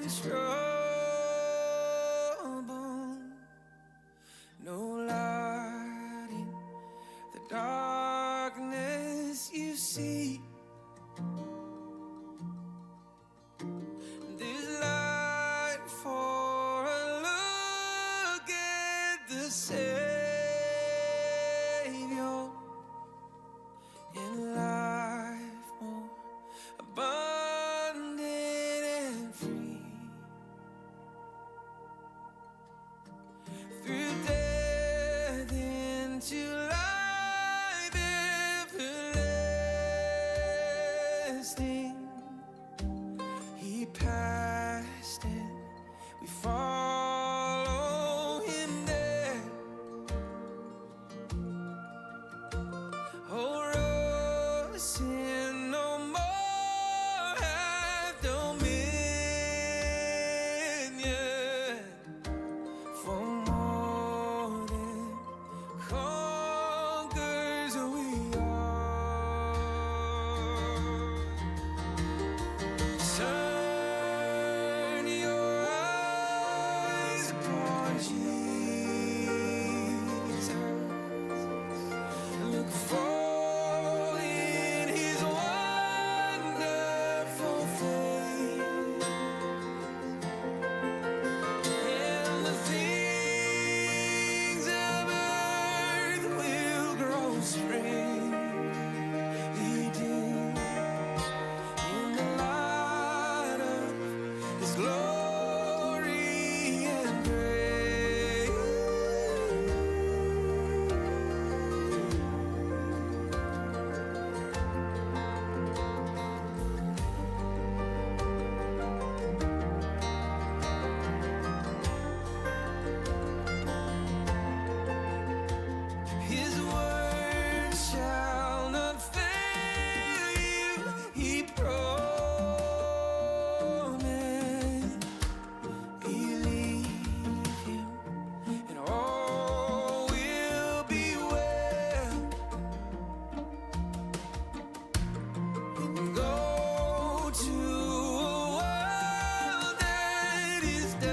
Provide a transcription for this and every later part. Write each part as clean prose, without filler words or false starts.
in trouble, no light in the darkness you see. This light for a look at the Savior in life more abundant and free. Through death into life everlasting, He passed and we follow Him there. Oh, sin no more hath dominion, for more than conquerors we are. Turn your eyes upon Jesus. Look full in His wonderful face, and the things of earth will grow strangely dim in the light of His glory and grace. His word shall not fail you, He promised. Believe Him and all will be well. And go to a world that is dying,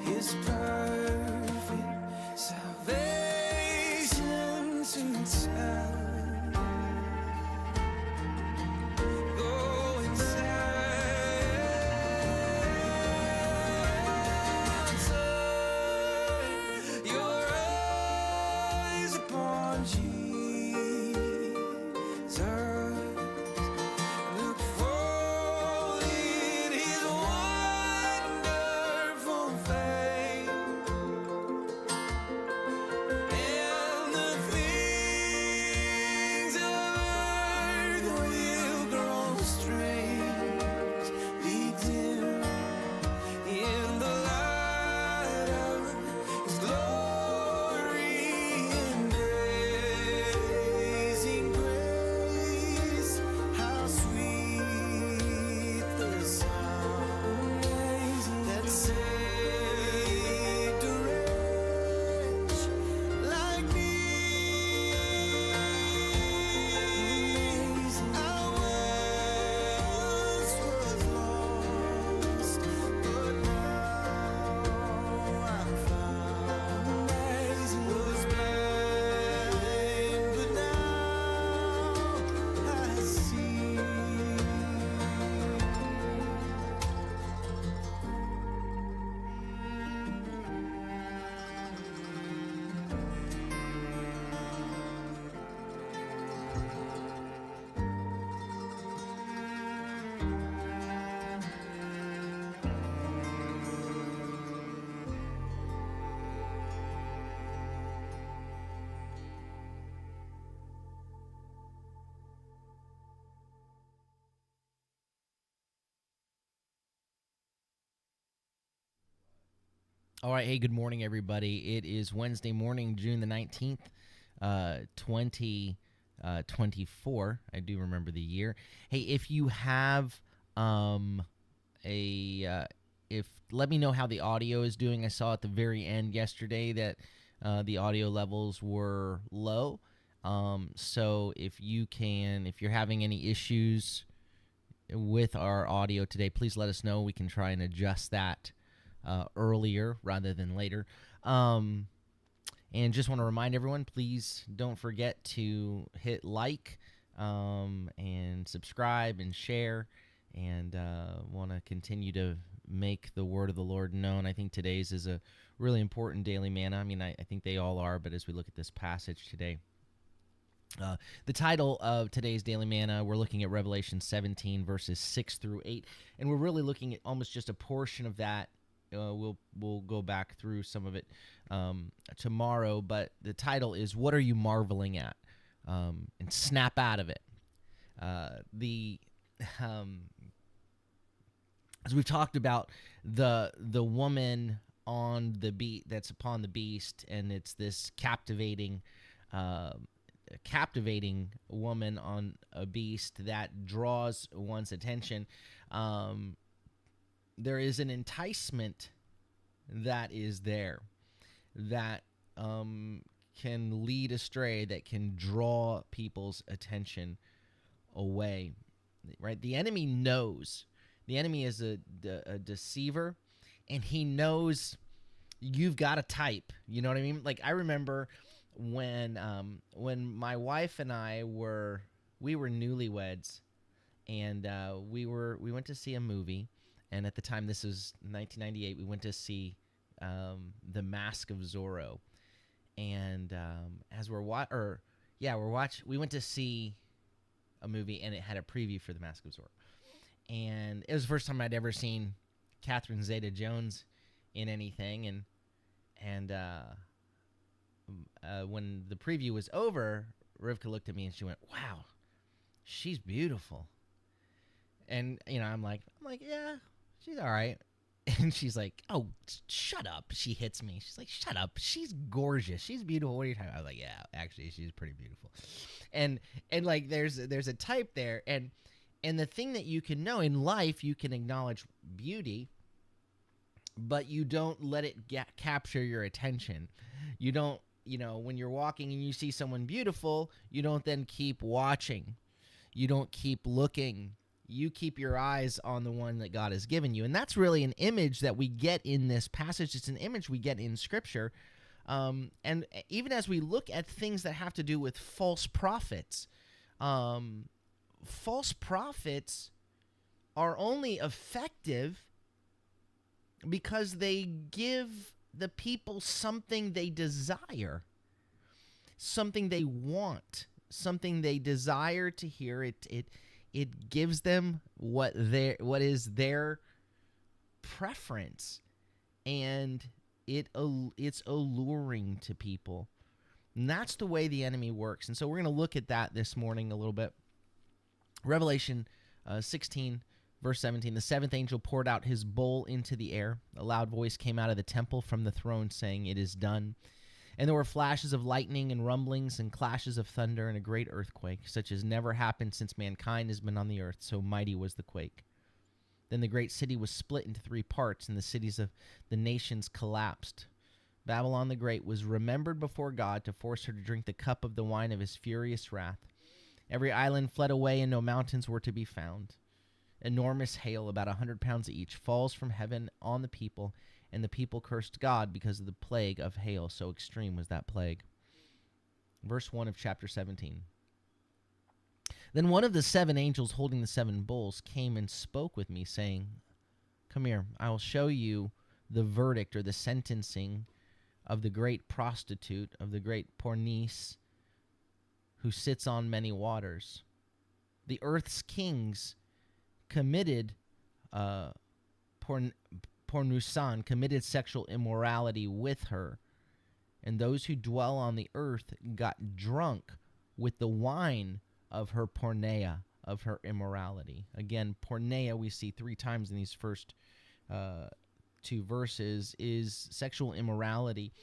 His perfect salvation to tell. Go inside, turn your eyes upon Jesus. Look full in His wonderful face, and the things of earth will grow strangely dim in the light of His glory and grace. In grace, how sweet the sound that saved a wretch like me. I once was lost, but now I'm found. Was blind, but now I see. All right. Hey, good morning, everybody. It is Wednesday morning, June the 19th, 2024. I do remember the year. Hey, if you have let me know how the audio is doing. I saw at the very end yesterday that the audio levels were low. So if you're having any issues with our audio today, please let us know. We can try and adjust that earlier rather than later. And just want to remind everyone, please don't forget to hit like and subscribe and share, and want to continue to make the word of the Lord known. I think today's is a really important daily manna. I mean, I think they all are, but as we look at this passage today, the title of today's Daily Manna, we're looking at Revelation 17, verses 6 through 8, and we're really looking at almost just a portion of that. We'll go back through some of it tomorrow, but the title is "What Are You Marveling At?" And snap out of it. As we've talked about, the woman on the that's upon the beast, and it's this captivating woman on a beast that draws one's attention. There is an enticement that is there that can lead astray, that can draw people's attention away, right? The enemy knows. The enemy is a deceiver, and he knows you've got a type. You know what I mean? Like, I remember when my wife and I were newlyweds, and we went to see a movie, and at the time, this was 1998, we went to see The Mask of Zorro, and as we went to see a movie, and it had a preview for The Mask of Zorro, and it was the first time I'd ever seen Catherine Zeta-Jones in anything, and when the preview was over, Rivka looked at me and she went, "Wow, she's beautiful." And I'm like, yeah, she's all right. And she's like, "Oh, shut up." She hits me. She's like, "Shut up. She's gorgeous. She's beautiful. What are you talking about?" I was like, "Yeah, actually, she's pretty beautiful." And like, there's a type there, and the thing that you can know in life, you can acknowledge beauty, but you don't let it capture your attention. You don't, when you're walking and you see someone beautiful, you don't then keep watching. You don't keep looking. You keep your eyes on the one that God has given you. And that's really an image that we get in this passage. It's an image we get in Scripture. And even as we look at things that have to do with false prophets are only effective because they give the people something they desire, something they want, something they desire to hear. It gives them what is their preference, and it's alluring to people. And that's the way the enemy works. And so we're going to look at that this morning a little bit. Revelation 16, verse 17, the seventh angel poured out his bowl into the air. A loud voice came out of the temple from the throne saying, "It is done." And there were flashes of lightning and rumblings and clashes of thunder and a great earthquake, such as never happened since mankind has been on the earth, so mighty was the quake. Then the great city was split into 3 parts, and the cities of the nations collapsed. Babylon the Great was remembered before God to force her to drink the cup of the wine of his furious wrath. Every island fled away, and no mountains were to be found. Enormous hail, about 100 pounds each, falls from heaven on the people, and the people cursed God because of the plague of hail. So extreme was that plague. Verse 1 of chapter 17. Then one of the 7 angels holding the 7 bowls came and spoke with me, saying, "Come here, I will show you the verdict," or the sentencing, "of the great prostitute, of the great pornice, who sits on many waters. The earth's kings committed pornusan, committed sexual immorality with her, and those who dwell on the earth got drunk with the wine of her porneia, of her immorality." Again, porneia we see 3 times in these first 2 verses. Is sexual immorality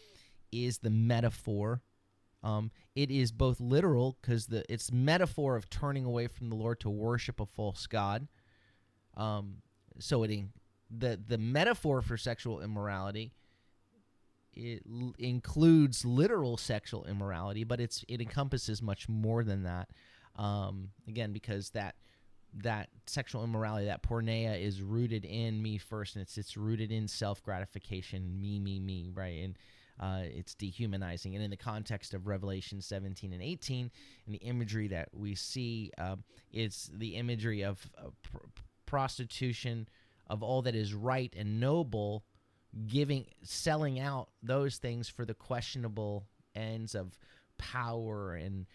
is the metaphor. It is both literal, because it's metaphor of turning away from the Lord to worship a false god. So the metaphor for sexual immorality, it includes literal sexual immorality, but it encompasses much more than that. Again, because that that sexual immorality, that porneia, is rooted in me first, and it's rooted in self-gratification, me, right? And it's dehumanizing. And in the context of Revelation 17 and 18, and the imagery that we see, it's the imagery of prostitution, of all that is right and noble, selling out those things for the questionable ends of power and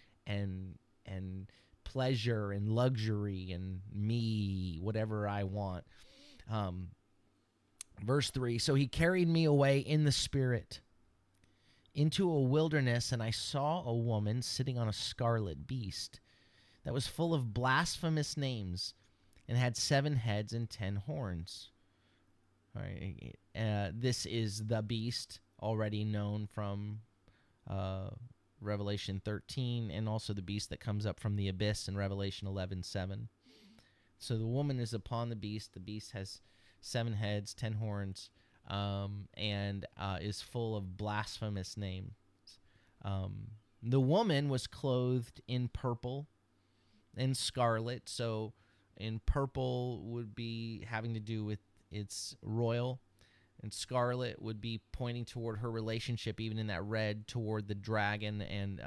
pleasure and luxury and me, whatever I want. Verse 3, so he carried me away in the spirit into a wilderness, and I saw a woman sitting on a scarlet beast that was full of blasphemous names and had 7 heads and 10 horns. All right, this is the beast, already known from Revelation 13, and also the beast that comes up from the abyss in Revelation 11:7. So the woman is upon the beast. The beast has 7 heads, 10 horns, and is full of blasphemous names. The woman was clothed in purple and scarlet. So in purple would be having to do with its royal, and scarlet would be pointing toward her relationship, even in that red, toward the dragon, and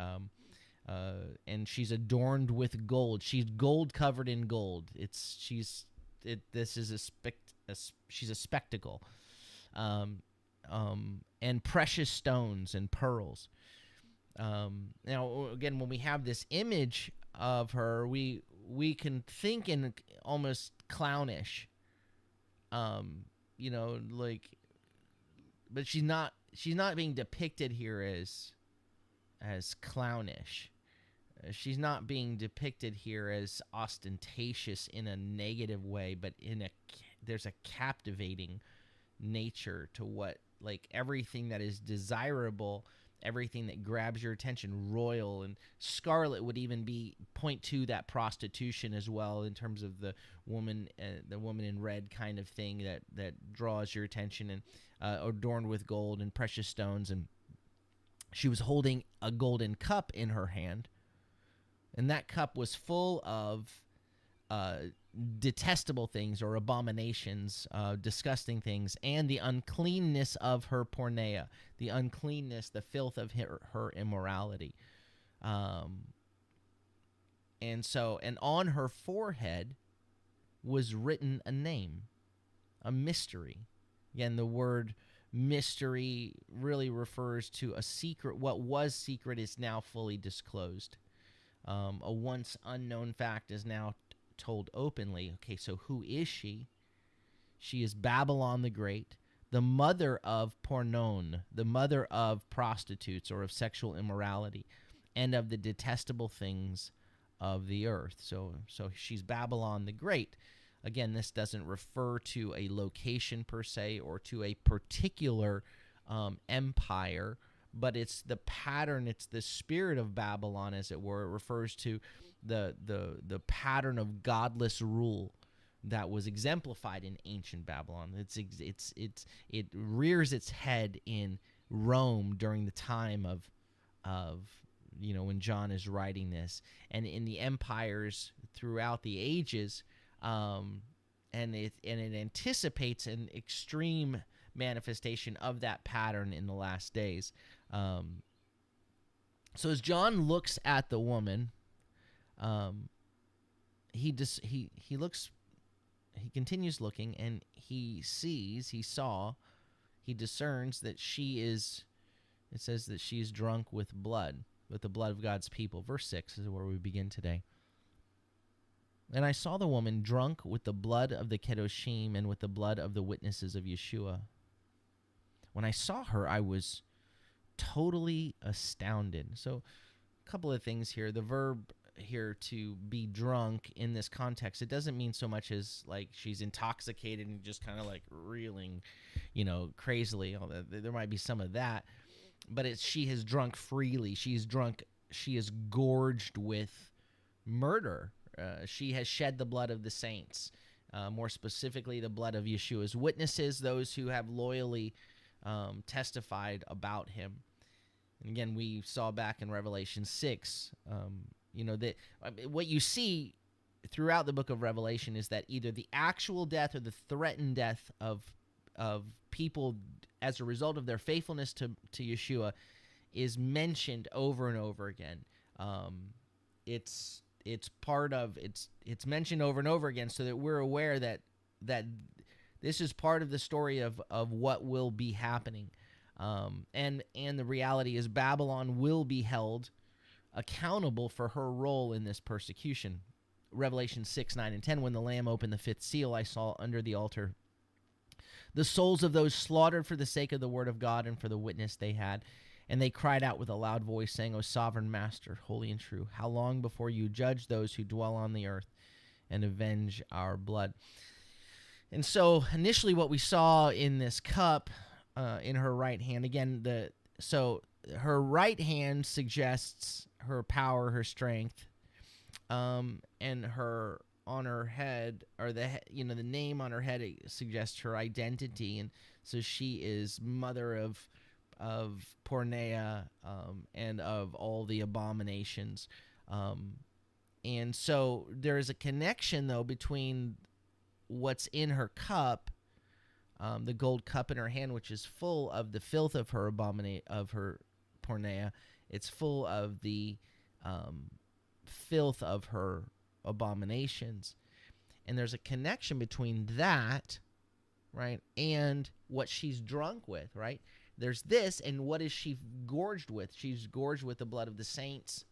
she's adorned with gold. She's gold covered in gold. She's a spectacle, and precious stones and pearls. Now, again, when we have this image of her, we can think in almost clownish, but she's not being depicted here as clownish. She's not being depicted here as ostentatious in a negative way, but there's a captivating nature to what, like, everything that is desirable, everything that grabs your attention, royal. And scarlet would even point to that prostitution as well, in terms of the woman in red kind of thing that draws your attention, and adorned with gold and precious stones. And she was holding a golden cup in her hand, and that cup was full of detestable things, or abominations, disgusting things, and the uncleanness of her porneia, the uncleanness, the filth of her immorality. And on her forehead was written a name, a mystery. Again, the word mystery really refers to a secret. What was secret is now fully disclosed. A once unknown fact is now told openly. Okay, so who is she? She is Babylon the Great, the mother of pornon, the mother of prostitutes, or of sexual immorality, and of the detestable things of the earth. So she's Babylon the Great. Again, this doesn't refer to a location per se, or to a particular empire, but it's the pattern, it's the spirit of Babylon, as it were. It refers to the pattern of godless rule that was exemplified in ancient Babylon. It rears its head in Rome during the time of when John is writing this, and in the empires throughout the ages, and it anticipates an extreme manifestation of that pattern in the last days. So as John looks at the woman, he continues looking, and he discerns that she is. It says that she is drunk with the blood of God's people. Verse 6 is where we begin today. And I saw the woman drunk with the blood of the Kedoshim and with the blood of the witnesses of Yeshua. When I saw her, I was totally astounded. So a couple of things here. The verb here, to be drunk, in this context, it doesn't mean so much as like she's intoxicated and just kind of like reeling, crazily. Although there might be some of that, but she has drunk freely. She's drunk. She is gorged with murder. She has shed the blood of the saints, more specifically the blood of Yeshua's witnesses, those who have loyally testified about him. And again, we saw back in Revelation 6, that what you see throughout the book of Revelation is that either the actual death or the threatened death of people as a result of their faithfulness to Yeshua is mentioned over and over again. It's mentioned over and over again, so that we're aware that this is part of the story of what will be happening. And the reality is Babylon will be held accountable for her role in this persecution. Revelation 6, 9, and 10, when the Lamb opened the fifth seal, I saw under the altar the souls of those slaughtered for the sake of the word of God and for the witness they had. And they cried out with a loud voice, saying, O sovereign master, holy and true, how long before you judge those who dwell on the earth and avenge our blood? And so initially what we saw in this cup in her right hand, again, so her right hand suggests her power, her strength, and her on her head, or the name on her head, it suggests her identity, and so she is mother of Pornea, and of all the abominations, and so there is a connection though between what's in her cup, the gold cup in her hand, which is full of the filth of her Pornea. It's full of the filth of her abominations. And there's a connection between that, right, and what she's drunk with, right? There's this, and what is she gorged with? She's gorged with the blood of the saints,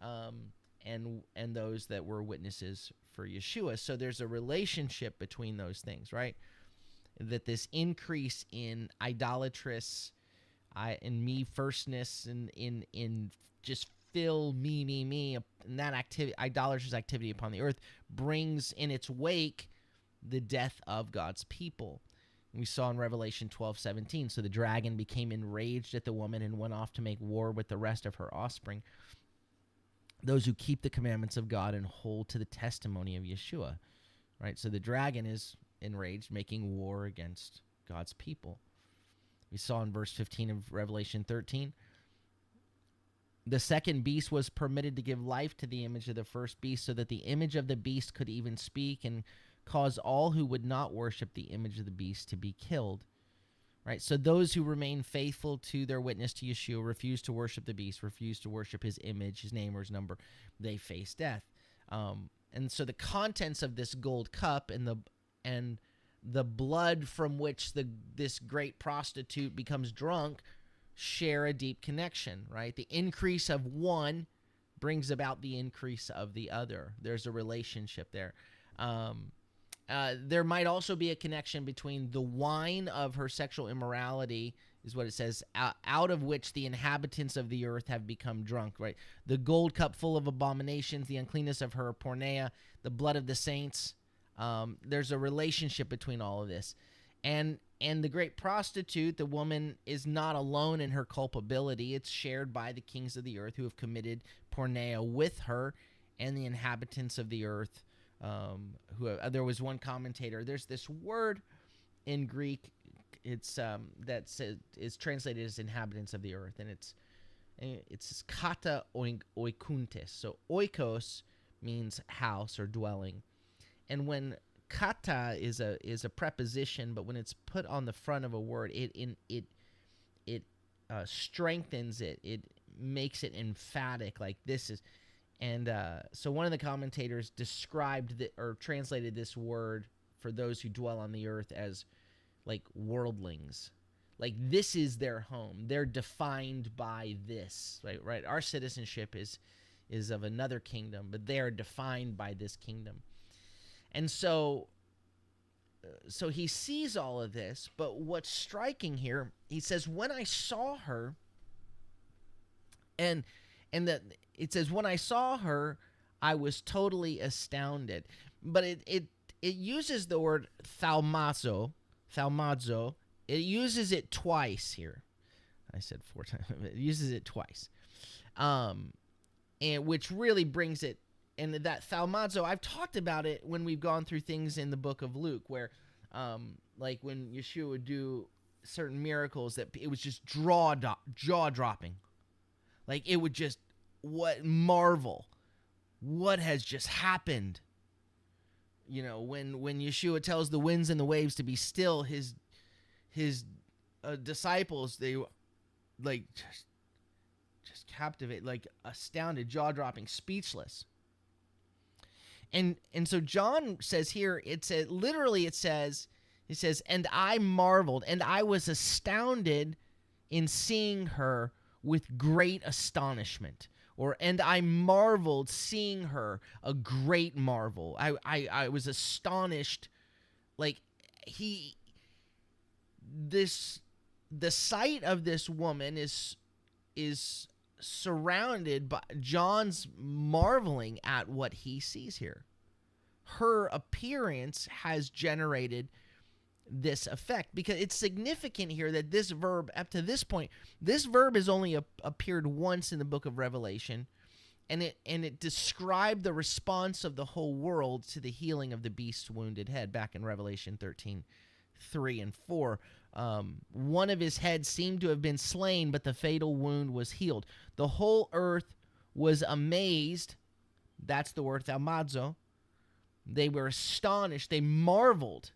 and those that were witnesses for Yeshua. So there's a relationship between those things, right? That this increase in idolatrous, in me firstness, and in just fill me, and that activity, idolatrous activity upon the earth, brings in its wake the death of God's people. We saw in Revelation 12:17, so the dragon became enraged at the woman and went off to make war with the rest of her offspring, those who keep the commandments of God and hold to the testimony of Yeshua, right? So the dragon is enraged, making war against God's people. We saw in verse 15 of Revelation 13, the second beast was permitted to give life to the image of the first beast, so that the image of the beast could even speak and cause all who would not worship the image of the beast to be killed. Right? So those who remain faithful to their witness to Yeshua, refuse to worship the beast, refuse to worship his image, his name, or his number, they face death. And so the contents of this gold cup and the blood from which this great prostitute becomes drunk share a deep connection, right? The increase of one brings about the increase of the other. There's a relationship there. There might also be a connection between the wine of her sexual immorality, is what it says, out of which the inhabitants of the earth have become drunk, right? The gold cup full of abominations, the uncleanness of her porneia, the blood of the saints. There's a relationship between all of this. And the great prostitute, the woman, is not alone in her culpability. It's shared by the kings of the earth who have committed porneia with her and the inhabitants of the earth. There was one commentator. There's this word in Greek. It's is translated as inhabitants of the earth, and it's kata oikuntes. So oikos means house or dwelling, and when kata is a preposition, but when it's put on the front of a word, it strengthens it. It makes it emphatic, like this is. And so one of the commentators described or translated this word for those who dwell on the earth as like worldlings. Like this is their home. They're defined by this, right? Our citizenship is of another kingdom, but they are defined by this kingdom. And so he sees all of this, but what's striking here, he says, when I saw her, and that it says, when I saw her, I was totally astounded. But it uses the word thalmazo. It uses it twice here. I said 4 times. It uses it twice, and which really brings it. And that thalmazo, I've talked about it when we've gone through things in the book of Luke, where, like when Yeshua would do certain miracles, that it was just jaw-dropping. Like it would just, what has just happened? when Yeshua tells the winds and the waves to be still, his disciples, they like just captivate, like astounded, jaw-dropping, speechless. And so John says here, it says, and I marveled, and I was astounded in seeing her with great astonishment. And I marveled seeing her, a great marvel. I was astonished, like the sight of this woman is surrounded by John's marveling at what he sees here. Her appearance has generated this effect, because it's significant here that this verb, up to this point, this verb has only appeared once in the book of Revelation, and it described the response of the whole world to the healing of the beast's wounded head back in Revelation 13:3 and 4. One of his heads seemed to have been slain, but the fatal wound was healed. The whole earth was amazed. That's the word thaumazo. They were astonished. They marveled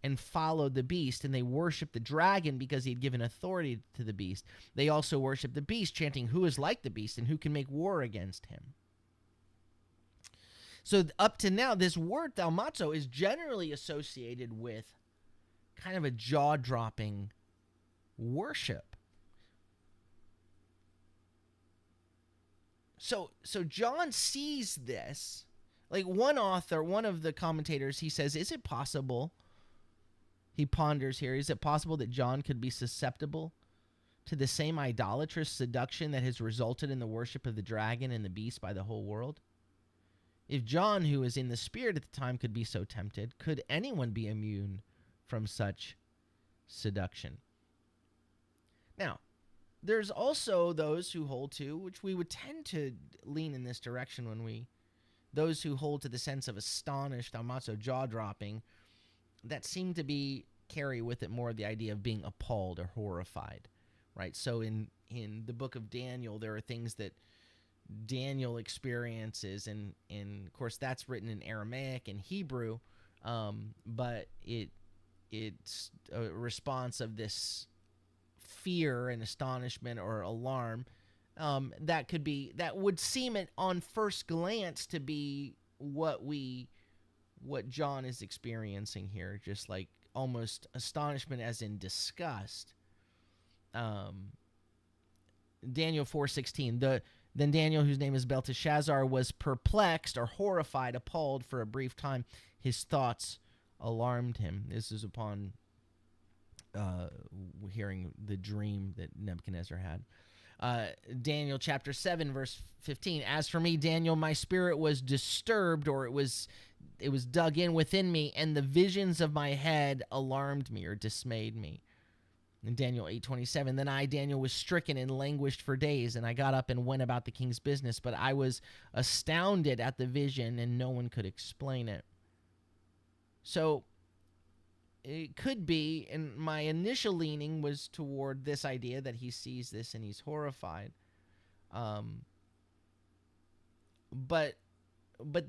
and followed the beast, and they worshiped the dragon because he had given authority to the beast. They also worshiped the beast, chanting, "Who is like the beast, and who can make war against him?" So up to now, this word thaumazo is generally associated with kind of a jaw-dropping worship. So John sees this. Like one of the commentators, he says, is it possible, he ponders here, is it possible that John could be susceptible to the same idolatrous seduction that has resulted in the worship of the dragon and the beast by the whole world? If John, who was in the spirit at the time, could be so tempted, could anyone be immune from such seduction? Now, there's also those who hold to, which we would tend to lean in this direction those who hold to the sense of astonished, thaumazo, jaw-dropping, that seem to carry with it more the idea of being appalled or horrified, right? So in the book of Daniel, there are things that Daniel experiences, and of course that's written in Aramaic and Hebrew, but it's a response of this fear and astonishment or alarm that would seem on first glance to be what John is experiencing here, just like almost astonishment as in disgust. Daniel 4:16. Then Daniel, whose name is Belteshazzar, was perplexed or horrified, appalled for a brief time. His thoughts alarmed him. This is upon hearing the dream that Nebuchadnezzar had. Daniel chapter 7, verse 15. As for me, Daniel, my spirit was disturbed, or it was dug in within me, and the visions of my head alarmed me or dismayed me. In Daniel 8:27, then I, Daniel, was stricken and languished for days, and I got up and went about the king's business, but I was astounded at the vision, and no one could explain it. So it could be, and my initial leaning was toward this idea that he sees this and he's horrified. But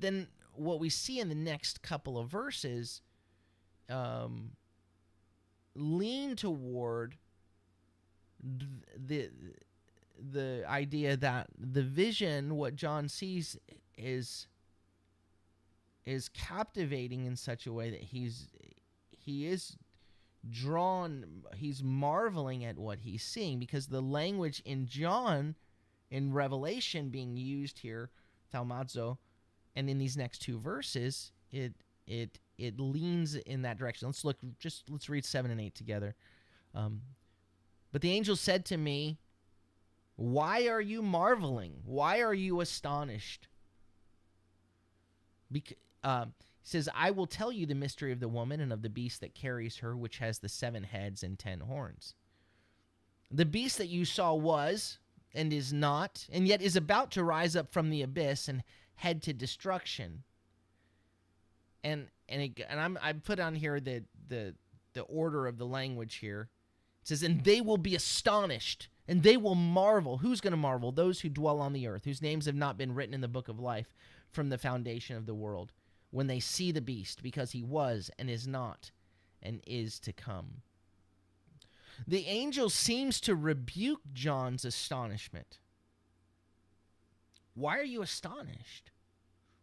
then what we see in the next couple of verses lean toward the idea that the vision, what John sees, is captivating in such a way that he is drawn, he's marveling at what he's seeing, because the language in John, in Revelation being used here, thaumazo, and in these next two verses, it leans in that direction. Let's read 7 and 8 together. But the angel said to me, why are you marveling? Why are you astonished? He says, I will tell you the mystery of the woman and of the beast that carries her, which has the 7 heads and 10 horns. The beast that you saw was and is not, and yet is about to rise up from the abyss and head to destruction. And I put on here the order of the language here. It says, and they will be astonished, and they will marvel. Who's going to marvel? Those who dwell on the earth, whose names have not been written in the book of life from the foundation of the world, when they see the beast, because he was and is not and is to come. The angel seems to rebuke John's astonishment. Why are you astonished?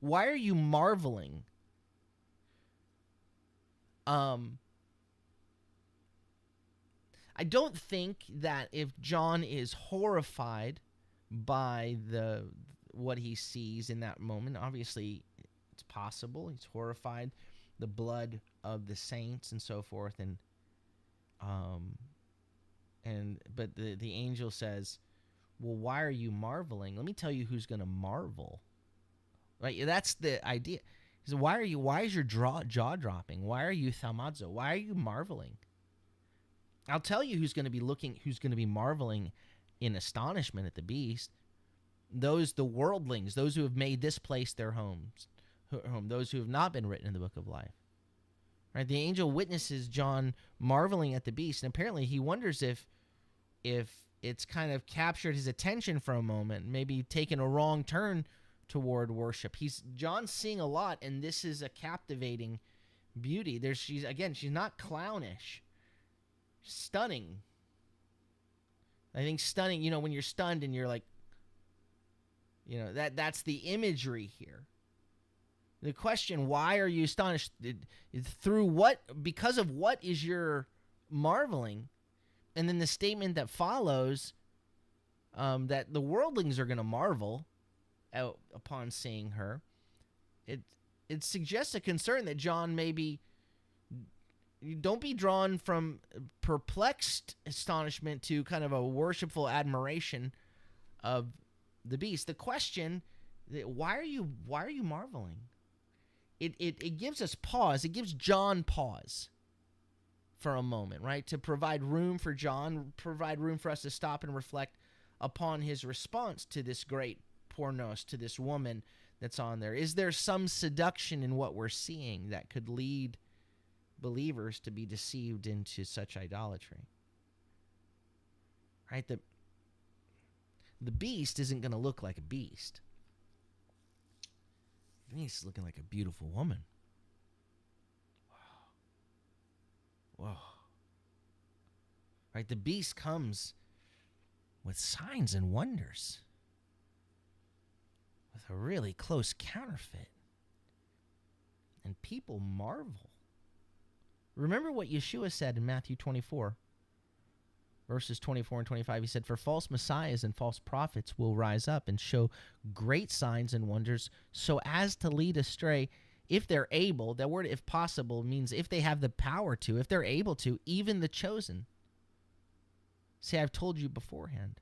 Why are you marveling? I don't think that if John is horrified by what he sees in that moment, obviously it's possible he's horrified, the blood of the saints and so forth, but the angel says, well, why are you marveling? Let me tell you who's going to marvel. Right? That's the idea. He said, why is your jaw dropping? Why are you thaumazo? Why are you marveling? I'll tell you who's going to be marveling in astonishment at the beast. The worldlings, those who have made this place their home, those who have not been written in the book of life. Right? The angel witnesses John marveling at the beast, and apparently he wonders if it's kind of captured his attention for a moment, maybe taken a wrong turn toward worship. John's seeing a lot, and this is a captivating beauty. She's not clownish. Stunning. I think stunning, when you're stunned and you're like, that's the imagery here. The question, why are you astonished? Through what? Because of what is your marveling? And then the statement that follows, that the worldlings are going to marvel upon seeing her. It suggests a concern that John don't be drawn from perplexed astonishment to kind of a worshipful admiration of the beast. The question, why are you marveling? It gives us pause. It gives John pause for a moment, right? To provide room for John, provide room for us to stop and reflect upon his response to this great pornos, to this woman that's on there. Is there some seduction in what we're seeing that could lead believers to be deceived into such idolatry? Right? The beast isn't going to look like a beast. The beast is looking like a beautiful woman. Whoa. Right? The beast comes with signs and wonders, with a really close counterfeit. And people marvel. Remember what Yeshua said in Matthew 24, verses 24 and 25. He said, for false messiahs and false prophets will rise up and show great signs and wonders so as to lead astray, if they're able. That word, if possible, means if they have the power to, if they're able to, even the chosen. See, I've told you beforehand.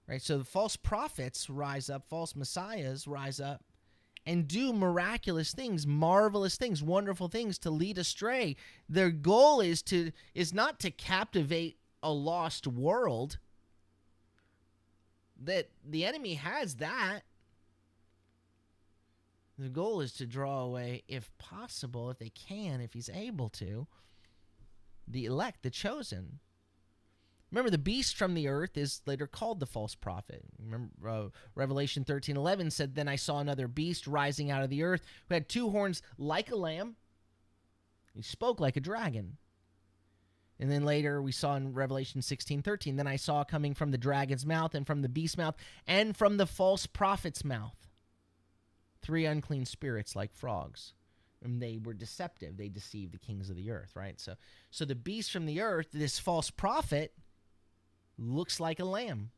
Right? So the false prophets rise up, false messiahs rise up, and do miraculous things, marvelous things, wonderful things to lead astray. Their goal is not to captivate a lost world. That the enemy has that. The goal is to draw away, if possible, if they can, if he's able to, the elect, the chosen. Remember, the beast from the earth is later called the false prophet. Remember, Revelation 13:11 said, then I saw another beast rising out of the earth who had two horns like a lamb. He spoke like a dragon. And then later we saw in Revelation 16:13, then I saw coming from the dragon's mouth and from the beast's mouth and from the false prophet's mouth 3 unclean spirits like frogs. And they were deceptive. They deceived the kings of the earth, right? So the beast from the earth, this false prophet, looks like a lamb,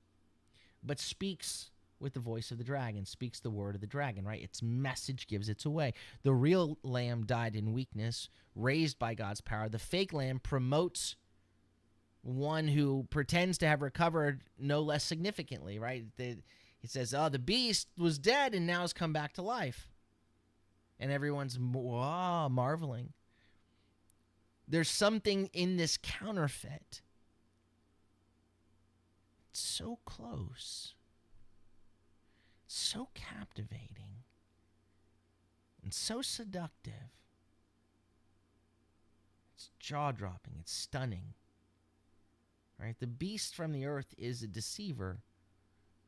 but speaks with the voice of the dragon, speaks the word of the dragon, right? Its message gives its away. The real lamb died in weakness, raised by God's power. The fake lamb promotes one who pretends to have recovered no less significantly, right? It says, the beast was dead and now has come back to life. And everyone's marveling. There's something in this counterfeit. It's so close, so captivating, and so seductive. It's jaw-dropping. It's stunning. Right? The beast from the earth is a deceiver.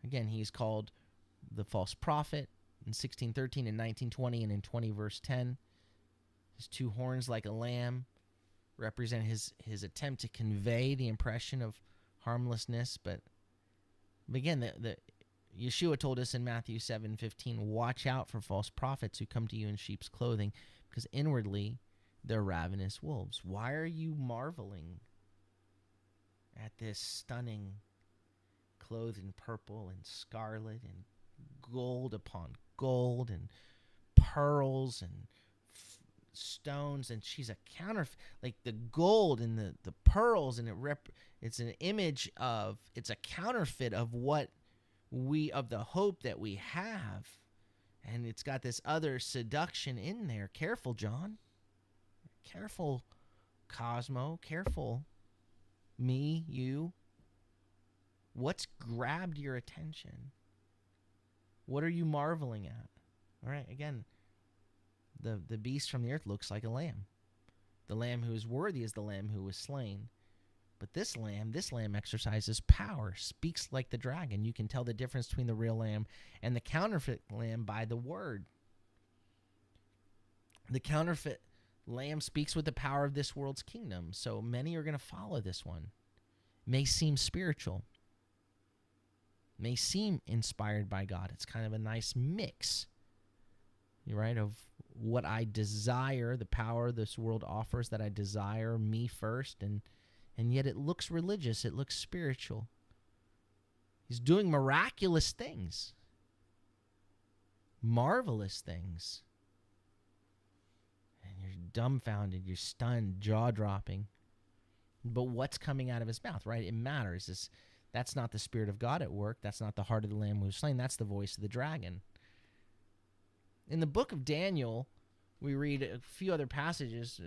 Again, he's called the false prophet, in 16:13 and 19:20 and in 20 verse 10. His two horns like a lamb represent his attempt to convey the impression of harmlessness. But again, the Yeshua told us in Matthew 7:15, watch out for false prophets who come to you in sheep's clothing, because inwardly they're ravenous wolves. Why are you marveling at this stunning clothed in purple and scarlet and gold upon gold and pearls and stones? And she's a counterfeit, like the gold and the pearls, and it's an image of, it's a counterfeit of of the hope that we have. And it's got this other seduction in there. Careful, John. Careful, Cosmo. Careful, me, you. What's grabbed your attention? What are you marveling at? All right, again, the beast from the earth looks like a lamb. The lamb who is worthy is the lamb who was slain. But this lamb exercises power, speaks like the dragon. You can tell the difference between the real lamb and the counterfeit lamb by the word. The counterfeit lamb speaks with the power of this world's kingdom. So many are going to follow this one. May seem spiritual, may seem inspired by God. It's kind of a nice mix, right, of what I desire, the power this world offers that I desire, me first, and yet it looks religious, it looks spiritual. He's doing miraculous things, marvelous things. And you're dumbfounded, you're stunned, jaw-dropping. But what's coming out of his mouth, right? It matters. That's not the Spirit of God at work. That's not the heart of the Lamb who was slain. That's the voice of the dragon. In the book of Daniel, we read a few other passages.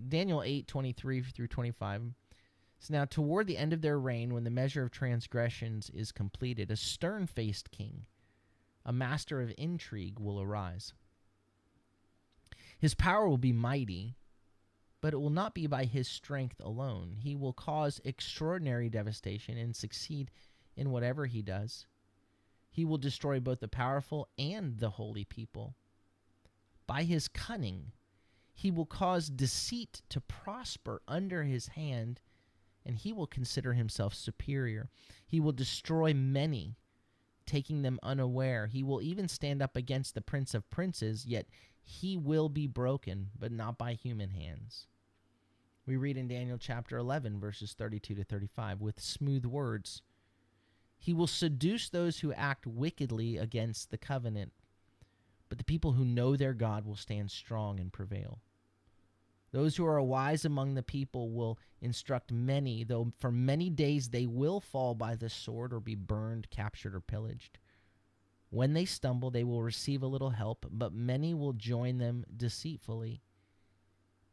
Daniel 8:23 through 25. So now, toward the end of their reign, when the measure of transgressions is completed, a stern-faced king, a master of intrigue, will arise. His power will be mighty, but it will not be by his strength alone. He will cause extraordinary devastation and succeed in whatever he does. He will destroy both the powerful and the holy people. By his cunning, he will cause deceit to prosper under his hand, and he will consider himself superior. He will destroy many, taking them unaware. He will even stand up against the Prince of Princes, yet he will be broken, but not by human hands. We read in Daniel chapter 11, verses 32 to 35, with smooth words, he will seduce those who act wickedly against the covenant, but the people who know their God will stand strong and prevail. Those who are wise among the people will instruct many, though for many days they will fall by the sword or be burned, captured, or pillaged. When they stumble, they will receive a little help, but many will join them deceitfully.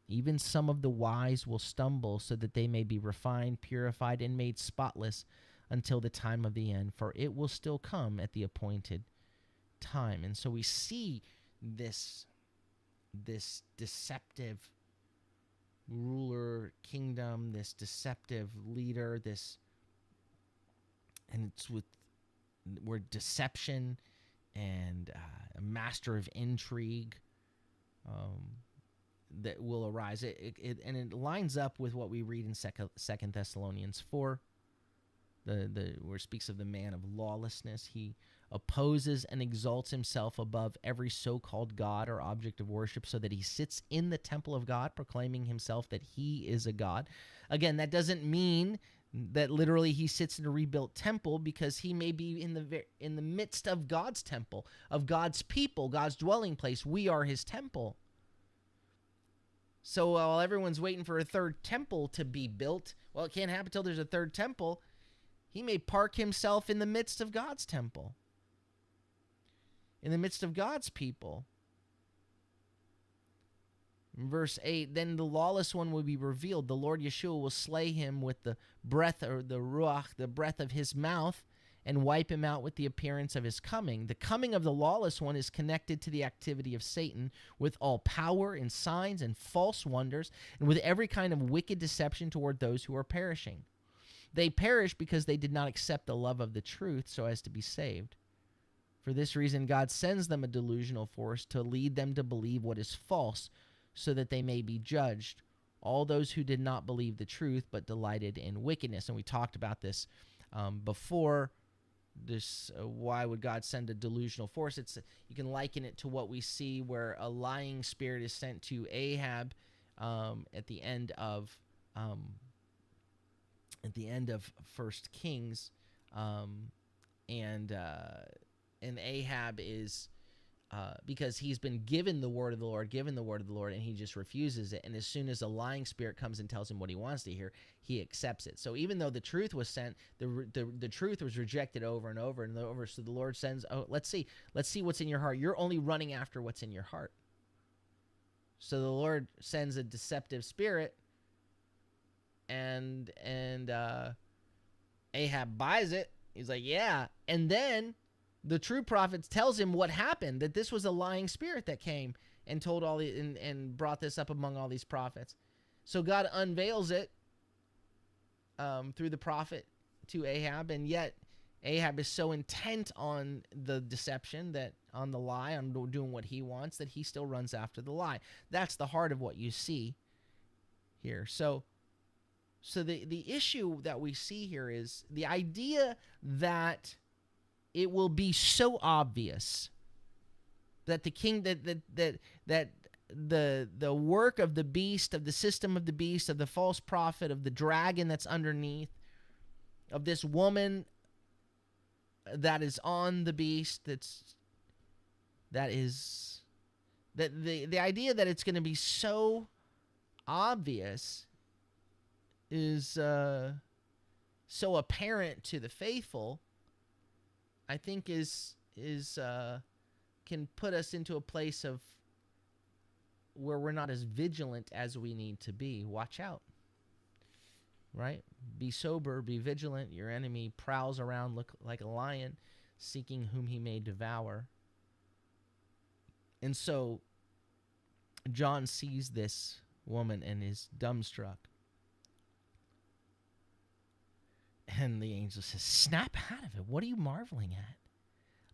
Even some of the wise will stumble, so that they may be refined, purified, and made spotless until the time of the end, for it will still come at the appointed time. And so we see this deceptive ruler kingdom, this deceptive leader, and it's with word deception and a master of intrigue that will arise. And it lines up with what we read in 2 Thessalonians 4, where it speaks of the man of lawlessness. He opposes and exalts himself above every so-called God or object of worship, so that he sits in the temple of God, proclaiming himself that he is a God. Again, that doesn't mean that literally he sits in a rebuilt temple, because he may be in the midst of God's temple, of God's people, God's dwelling place. We are his temple. So while everyone's waiting for a third temple to be built, well, it can't happen until there's a third temple. He may park himself in the midst of God's temple, in the midst of God's people. In verse 8, then the lawless one will be revealed. The Lord Yeshua will slay him with the breath, or the ruach, the breath of his mouth, and wipe him out with the appearance of his coming. The coming of the lawless one is connected to the activity of Satan, with all power and signs and false wonders, and with every kind of wicked deception toward those who are perishing. They perish because they did not accept the love of the truth so as to be saved. For For this reason, God sends them a delusional force to lead them to believe what is false, so that they may be judged. All those who did not believe the truth, but delighted in wickedness. And we talked about this before. This why would God send a delusional force? You can liken it to what we see where a lying spirit is sent to Ahab at the end of First Kings, and Ahab is because he's been given the word of the Lord, and he just refuses it. And as soon as a lying spirit comes and tells him what he wants to hear, he accepts it. So even though the truth was sent, the truth was rejected over and over and over. So the Lord sends, let's see what's in your heart. You're only running after what's in your heart. So the Lord sends a deceptive spirit, and Ahab buys it. He's like, yeah. And then the true prophet tells him what happened, that this was a lying spirit that came and told and brought this up among all these prophets. So God unveils it through the prophet to Ahab, and yet Ahab is so intent on the deception, on the lie, on doing what he wants, that he still runs after the lie. That's the heart of what you see here. So the issue that we see here is the idea that it will be so obvious that the work of the beast, of the system of the beast, of the false prophet, of the dragon that's underneath, of this woman that is on the beast, the idea that it's going to be so obvious is so apparent to the faithful, I think is can put us into a place of where we're not as vigilant as we need to be. Watch out, right? Be sober, be vigilant. Your enemy prowls around, look like a lion, seeking whom he may devour. And so John sees this woman and is dumbstruck. And the angel says, snap out of it. What are you marveling at?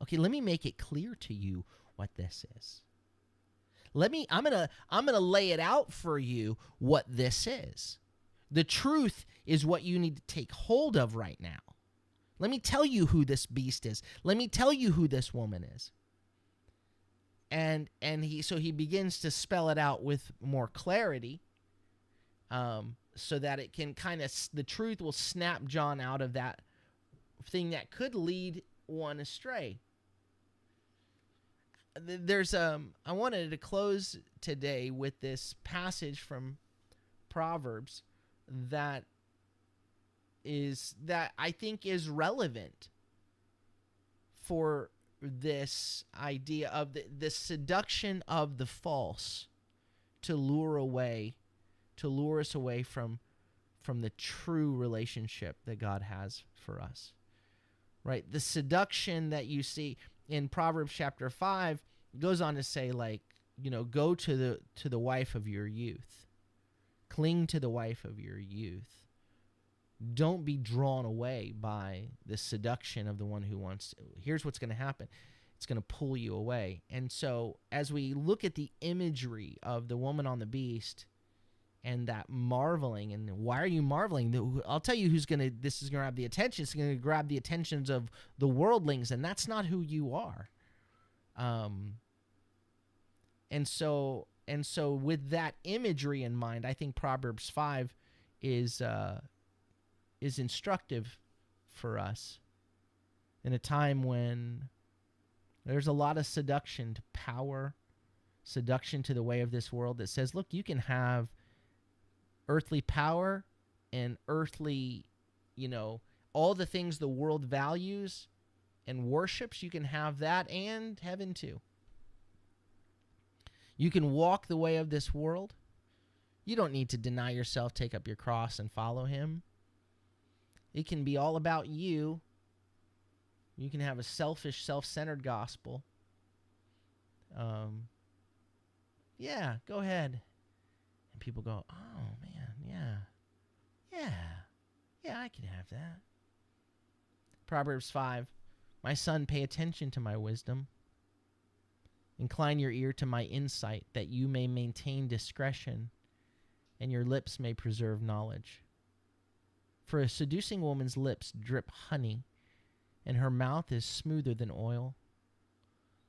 Okay, let me make it clear to you what this is. I'm gonna lay it out for you what this is. The truth is what you need to take hold of right now. Let me tell you who this beast is. Let me tell you who this woman is. And he begins to spell it out with more clarity. So that it can the truth will snap John out of that thing that could lead one astray. I wanted to close today with this passage from Proverbs that I think is relevant for this idea of the seduction of the false to lure us away from the true relationship that God has for us. Right? The seduction that you see in Proverbs chapter 5 goes on to say, go to the wife of your youth. Cling to the wife of your youth. Don't be drawn away by the seduction of the one who wants to. Here's what's going to happen. It's going to pull you away. And so as we look at the imagery of the woman on the beast and that marveling, and why are you marveling? I'll tell you this is going to grab the attention. It's going to grab the attentions of the worldlings, and that's not who you are. And so with that imagery in mind, I think Proverbs 5 is instructive for us in a time when there's a lot of seduction to power, seduction to the way of this world that says, look, you can have earthly power and earthly, all the things the world values and worships. You can have that and heaven too. You can walk the way of this world. You don't need to deny yourself, take up your cross, and follow him. It can be all about you. You can have a selfish, self-centered gospel. Yeah, go ahead. And people go, oh, man, yeah, I can have that. Proverbs 5, My son, pay attention to my wisdom. Incline your ear to my insight, that you may maintain discretion and your lips may preserve knowledge. For a seducing woman's lips drip honey, and her mouth is smoother than oil.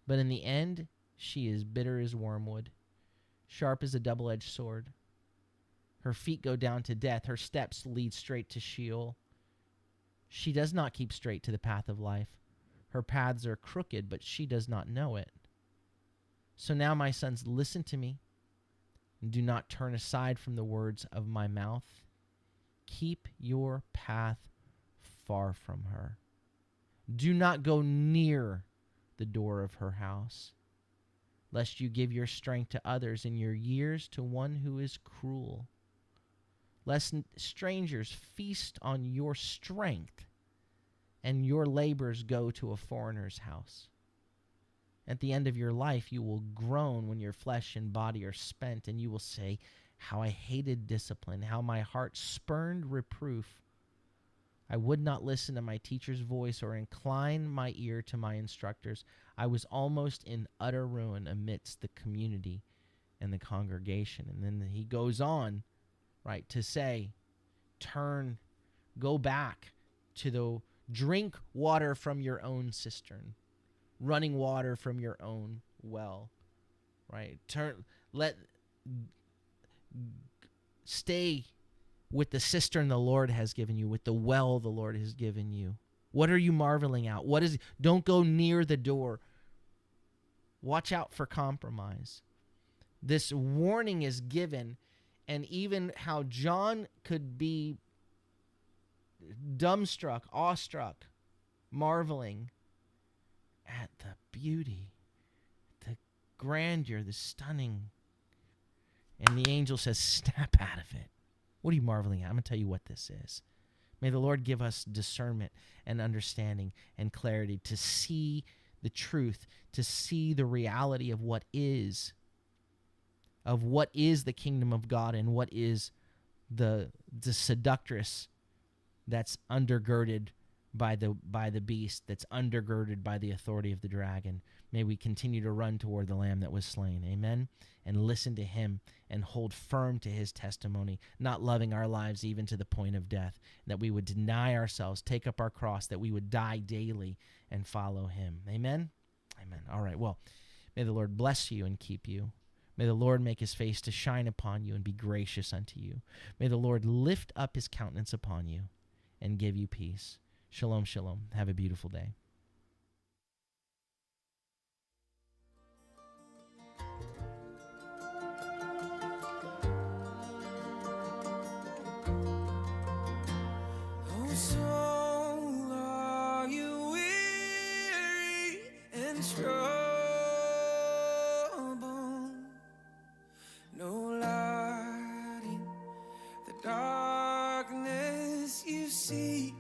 But in the end, she is bitter as wormwood, sharp as a double-edged sword. Her feet go down to death. Her steps lead straight to Sheol. She does not keep straight to the path of life. Her paths are crooked, but she does not know it. So now, my sons, listen to me, and do not turn aside from the words of my mouth. Keep your path far from her. Do not go near the door of her house, lest you give your strength to others and your years to one who is cruel. Lest strangers feast on your strength and your labors go to a foreigner's house. At the end of your life, you will groan when your flesh and body are spent, and you will say, how I hated discipline, how my heart spurned reproof. I would not listen to my teacher's voice or incline my ear to my instructors. I was almost in utter ruin amidst the community and the congregation. And then he goes on, right, to say, go back to drink water from your own cistern, running water from your own well, right? Stay with the cistern the Lord has given you, with the well the Lord has given you. What are you marveling at? Don't go near the door. Watch out for compromise. This warning is given, and even how John could be dumbstruck, awestruck, marveling at the beauty, the grandeur, the stunning. And the angel says, snap out of it. What are you marveling at? I'm going to tell you what this is. May the Lord give us discernment and understanding and clarity to see the truth, to see the reality of what is the kingdom of God and what is the seductress that's undergirded by the beast, that's undergirded by the authority of the dragon. May we continue to run toward the Lamb that was slain. Amen. And listen to him and hold firm to his testimony, not loving our lives even to the point of death, that we would deny ourselves, take up our cross, that we would die daily and follow him. Amen. Amen. All right. Well, may the Lord bless you and keep you. May the Lord make his face to shine upon you and be gracious unto you. May the Lord lift up his countenance upon you and give you peace. Shalom, shalom. Have a beautiful day. Oh, soul, are you weary and troubled? No light in the darkness you see.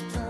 whisper